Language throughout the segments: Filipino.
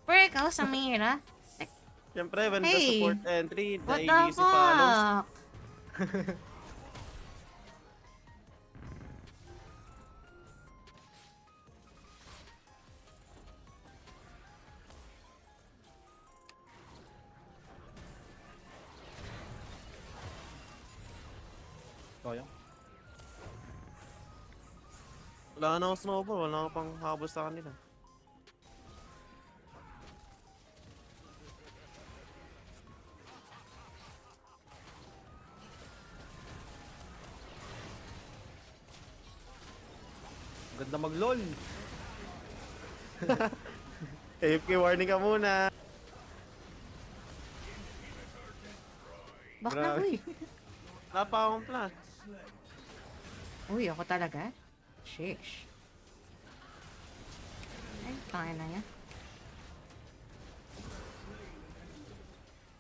Pero ikaw, Samira? Siyempre, when the Hey! support entry, the What the ADC follows. fuck? Sayang. Wala na ako snowball, wala na ako pang habol sa kanila. Ganda mag-lol. AFK warning ka muna. Bak na, Grabe. uy. Wala pa akong plan. Uy, ako talaga? Sheesh. Ay, tangin na niya.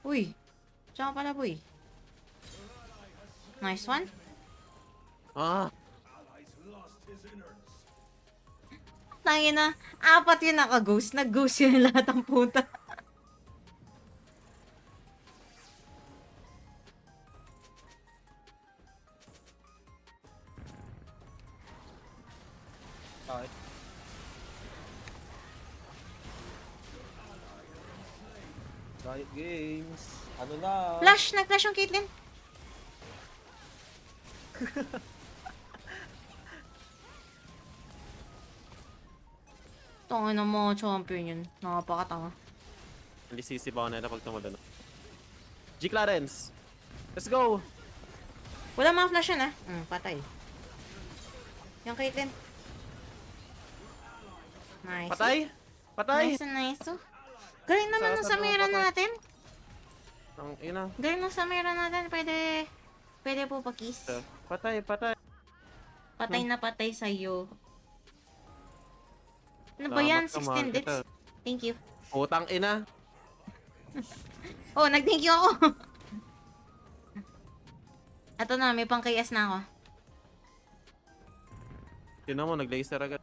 Uy. Tsaka pala, boy. Nice one. Ah, Tangin na. Apat yun naka-ghost. Nag-ghost yun lahat ang puta. Ay. Riot Games. Ano na? Flash! Nag-flash yung Caitlyn. Tangin na mga champion yun. Nakapakatanga. hindi sisibaw na ito pag tumulon. G Clarence! Let's go! Wala mga flash yun, ah. Patay. Yung Caitlyn. Nice. Patay! Patay! Nice and nice. Oh. Galing naman ng Sa Samira patay. natin. Ang ina. Galing ng Samira natin. Pwede po pa-kiss. Patay, patay. Patay na patay sa'yo. Ano ba Salamat yan? ka, mahal 16 bits. kita. Thank you. Putang ina. Oh, nag-thank you ako. Ato na, may pang-KS na ako. Tinan mo, nag-laser agad.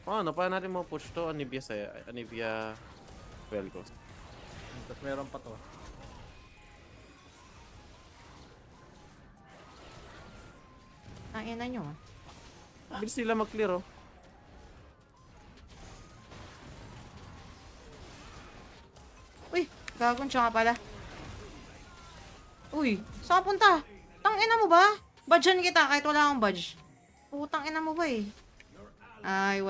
Paano natin mo push to? Anivia Velcos. Tapos meron pa to. Ayan na nyo, ah. Bilis sila mag-clear, oh. Uy, gagawin siya nga pala. Uy, saan ka punta? Tangina mo ba? Badyan kita kahit wala akong badge. Putang ina mo ba eh. Ay,